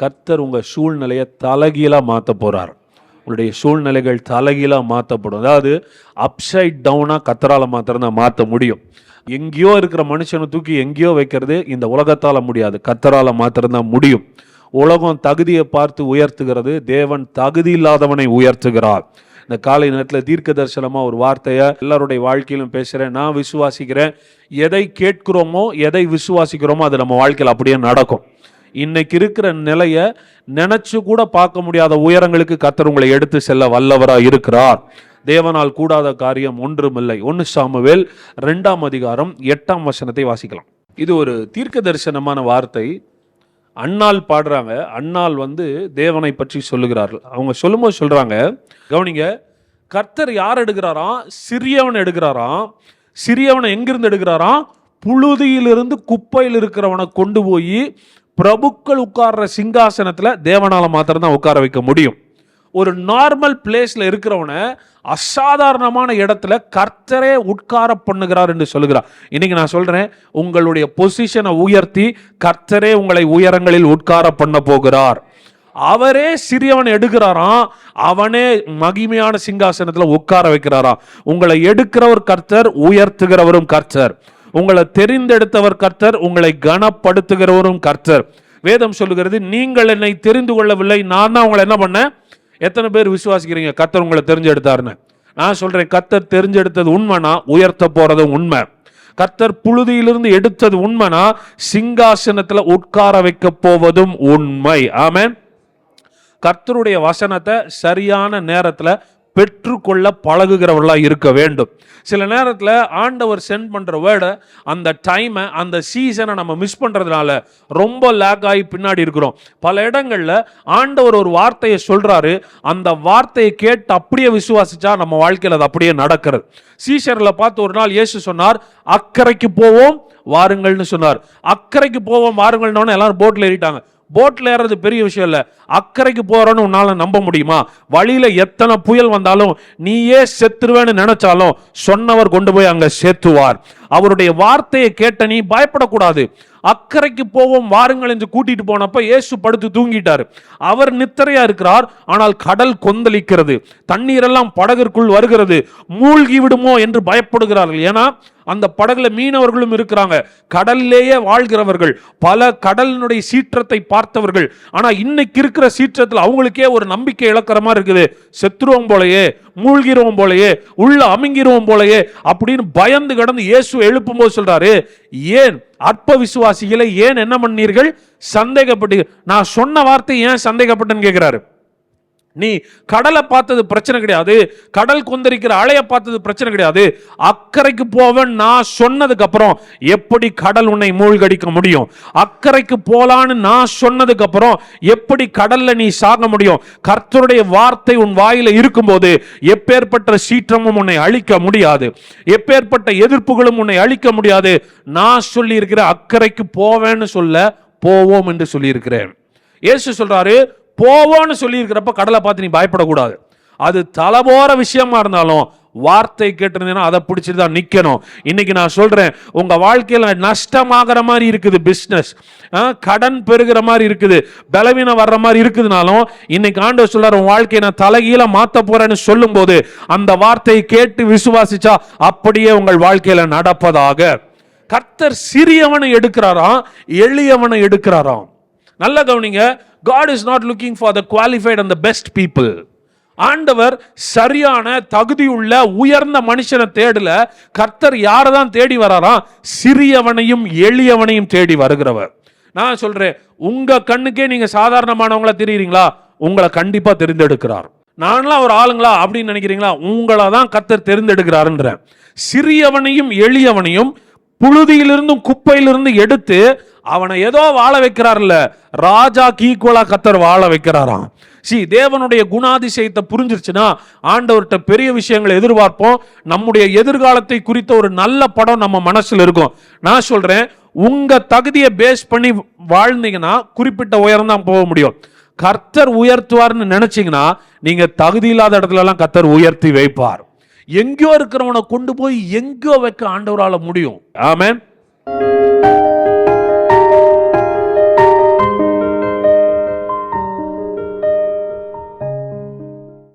கர்த்தர் உங்கள் சூழ்நிலையை தலைகீழாக மாற்ற போகிறார். உங்களுடைய சூழ்நிலைகள் தலைகீழாக மாற்றப்படும். அதாவது அப்சைட் டவுனாக கர்த்தரால் மாத்திரம் மாற்ற முடியும். எங்கேயோ இருக்கிற மனுஷனை தூக்கி எங்கேயோ வைக்கிறது இந்த உலகத்தால் முடியாது, கர்த்தரால் மாத்திரம்தான் முடியும். உலகம் தகுதியை பார்த்து உயர்த்துகிறது, தேவன் தகுதி இல்லாதவனை உயர்த்துகிறார். இந்த காலை நேரத்தில் தீர்க்க தரிசனமாக ஒரு வார்த்தையை எல்லாருடைய வாழ்க்கையிலும் பேசுகிறேன். நான் விசுவாசிக்கிறேன், எதை கேட்கிறோமோ எதை விசுவாசிக்கிறோமோ அது நம்ம வாழ்க்கையில் அப்படியே நடக்கும். இன்னைக்கு இருக்கிற நிலையை நினைச்சு கூட பார்க்க முடியாத உயரங்களுக்கு கர்த்தர் உங்களை எடுத்து செல்ல வல்லவராக இருக்கிறார். தேவனால் கூடாத காரியம் ஒன்றுமில்லை. 1 சாமுவேல் 2ஆம் அதிகாரம் 8ஆம் வசனத்தை வாசிக்கலாம். இது ஒரு தீர்க்க தரிசனமான வார்த்தை. அன்னாள் பாடுறாங்க. அன்னாள் தேவனை பற்றி சொல்லுகிறார்கள். அவங்க சொல்லும்போது சொல்றாங்க, கவனிங்க, கர்த்தர் யார் எடுக்கிறாராம்? சிறியவன் எடுக்கிறாராம். சிறியவனை எங்கிருந்து எடுக்கிறாராம்? புழுதியிலிருந்து குப்பையில் இருக்கிறவனை கொண்டு போய் பிரபுக்கள் உட்கார்ற சிங்காசனத்தில் தேவனால மாத்திரம்தான் உட்கார வைக்க முடியும். ஒரு நார்மல் பிளேஸ்ல இருக்கிறவனை அசாதாரணமான இடத்துல கர்த்தரே உட்கார பண்ணுகிறார் என்று சொல்லுகிறார். இன்னைக்கு நான் சொல்றேன், உங்களுடைய பொசிஷனை உயர்த்தி கர்த்தரே உங்களை உயரங்களில் உட்கார பண்ண போகிறார். அவரே சிறியவன் எடுக்கிறாராம், அவனே மகிமையான சிங்காசனத்துல உட்கார வைக்கிறாராம். உங்களை எடுக்கிறவர் கர்த்தர், உயர்த்துகிறவரும் கர்த்தர். உங்களை தெரிந்தெடுத்தவர் கர்த்தர், உங்களை கனப்படுத்துகிறவரும் கர்த்தர். வேதம் சொல்லுகிறது, நீங்கள் என்னை தெரிந்து கொள்ளவில்லை, நான் தான் உங்களை என்ன பண்ணேன். எத்தனை பேர் விசுவாசிக்கிறீங்க கர்த்தர் உங்களை தெரிஞ்செடுத்தாருன்னு? நான் சொல்றேன், கர்த்தர் தெரிஞ்செடுத்தது உண்மைனா உயர்த்த போறதும் உண்மை. கர்த்தர் புழுதியிலிருந்து எடுத்தது உண்மைனா சிங்காசனத்துல உட்கார வைக்க போவதும் உண்மை. ஆமென். கர்த்தருடைய வசனத்தை சரியான நேரத்துல பெற்றுக்கொள்ள பழகுகிறவர்களா இருக்க வேண்டும். சில நேரத்தில் ஆண்டவர் சென்ட் பண்ற வேர்டை, அந்த டைமை, அந்த சீசனை நம்ம மிஸ் பண்றதுனால ரொம்ப லேக் ஆகி பின்னாடி இருக்கிறோம். பல இடங்கள்ல ஆண்டவர் ஒரு வார்த்தையை சொல்றாரு, அந்த வார்த்தையை கேட்டு அப்படியே விசுவாசிச்சா நம்ம வாழ்க்கையில் அது அப்படியே நடக்கிறது. சீஷர்களை பார்த்து ஒரு நாள் இயேசு சொன்னார், அக்கறைக்கு போவோம் வாருங்கள்னு சொன்னார். அக்கறைக்கு போவோம் வாருங்கள்னு எல்லாரும் போட்ல ஏறிட்டாங்க. போட்ல ஏறது பெரிய விஷயம் இல்ல, அக்கறைக்கு போறோன்னு உன்னால நம்ப முடியுமா? வழியில எத்தனை புயல் வந்தாலும் நீயே செத்துருவேன்னு நினைச்சாலும் சொன்னவர் கொண்டு போய் அங்க சேர்த்துவார். அவருடைய வார்த்தையை கேட்ட நீ பயப்படக்கூடாது. அக்கறைக்கு போவோம் வாருங்கள் என்று கூட்டிட்டு போனப்ப இயேசு படுத்து தூங்கிட்டார். அவர் நித்திரையா இருக்கிறார். ஆனால் கடல் கொந்தளிக்கிறது, தண்ணீரெல்லாம் படகிற்குள் வருகிறது. மூழ்கி விடுமோ என்று பயப்படுகிறார்கள். ஏன்னா அந்த படகுல மீனவர்களும் இருக்கிறாங்க, கடல்லேயே வாழ்கிறவர்கள், பல கடலினுடைய சீற்றத்தை பார்த்தவர்கள். ஆனா இன்னைக்கு இருக்கிற சீற்றத்தில் அவங்களுக்கே ஒரு நம்பிக்கை இழக்கிற மாதிரி இருக்குது. செத்துருவோம் போலயே, மூழ்கிறோம் போலயே, உள்ள அமுங்கிருவோம் போலயே அப்படின்னு பயந்து கடந்து இயேசு எழுப்பும் போது சொல்றாரு, ஏன் அற்ப விசுவாசிகளை ஏன் என்ன பண்ணீர்கள்? சந்தேகப்பட்டு. நான் சொன்ன வார்த்தை ஏன் சந்தேகப்பட்டேன்னு கேட்கிறாரு. நீ கடலை பார்த்தது பிரச்சனை கிடையாது, கடல் கொந்தரிக்கிற அலையை பார்த்தது பிரச்சனை கிடையாது. அக்கறைக்கு போவேன் நான் சொன்னதுக்கு அப்புறம் எப்படி கடல் உன்னை மூழ்கடிக்க முடியும்? அக்கறைக்கு போலான்னு நான் சொன்னதுக்கு அப்புறம் எப்படி கடல்ல நீ சாக முடியும்? கர்த்தருடைய வார்த்தை உன் வாயில இருக்கும்போது எப்பேற்பட்ட சீற்றமும் உன்னை அழிக்க முடியாது, எப்பேற்பட்ட எதிர்ப்புகளும் உன்னை அழிக்க முடியாது. நான் சொல்லி இருக்கிற அக்கறைக்கு போவேன்னு சொல்ல போவோம் என்று சொல்லி இருக்கிறேன். இயேசு சொல்றாரு, போவோன்னு சொல்லி இருக்கிறப்ப கடலை பார்த்து நீ பயப்படக்கூடாது. அது தலபோற விஷயமா இருந்தாலும் வார்த்தை கேட்டிருந்தீங்கன்னா அதை பிடிச்சிட்டு தான் நிக்கணும். இன்னைக்கு நான் சொல்றேன், உங்க வாழ்க்கையில நஷ்டமாகிற மாதிரி இருக்குது, பிசினஸ் கடன் பெருகிற மாதிரி இருக்குது, பலவீனம் வர்ற மாதிரி இருக்குதுனாலும் இன்னைக்கு ஆண்டவர் சொல்றாரு, உன் வாழ்க்கையை நான் தலைகீழ மாத்த போறேன்னு சொல்லும் போது அந்த வார்த்தையை கேட்டு விசுவாசிச்சா அப்படியே உங்கள் வாழ்க்கையில நடப்பதாக. கர்த்தர் சிறியவனை எடுக்கிறாராம், எளியவனை எடுக்கிறாராம். நல்ல கவனிங்க, God is not looking for the qualified and the best people. ஆண்டவர் சரியான தகுதியுள்ள உயர்ந்த மனுஷனை தேடல. கர்த்தர் யாரை தான் தேடி வராராம்? சிறியவனையும் எளியவனையும் தேடி வருகிறவர். நான் சொல்றேன், உங்க கண்ணுக்கே நீங்க சாதாரணமானவங்களா தெரியுறீங்களா? உங்களை கண்டிப்பா தெரிந்தெடுக்கிறார். நான்லாம் ஒரு ஆளுங்களா அப்படின்னு நினைக்கிறீங்களா? உங்களை தான் கர்த்தர் தெரிந்தெடுக்கிறாருன்ற. சிறியவனையும் எளியவனையும் புழுதியிலிருந்தும் குப்பையிலிருந்து எடுத்து அவனை ஏதோ வாழ வைக்கிறார்ல, ராஜாக்கு ஈக்குவலா கர்த்தர் வாழ வைக்கிறாராம். தேவனுடைய குணாதிசயத்தை புரிஞ்சிருச்சுன்னா ஆண்டவர்கிட்ட பெரிய விஷயங்களை எதிர்பார்ப்போம். நம்முடைய எதிர்காலத்தை குறித்த ஒரு நல்ல படம் நம்ம மனசுல இருக்கும். நான் சொல்றேன், உங்க தகுதியை பேஸ் பண்ணி வாழ்ந்தீங்கன்னா குறிப்பிட்ட உயரம் தான் போக முடியும். கர்த்தர் உயர்த்துவார்னு நினைச்சீங்கன்னா நீங்க தகுதி இல்லாத இடத்துல எல்லாம் கர்த்தர் உயர்த்தி வைப்பார். எங்கேயோ இருக்கிறவனை கொண்டு போய் எங்கேயோ வைக்க ஆண்டவரால முடியும். ஆமென்.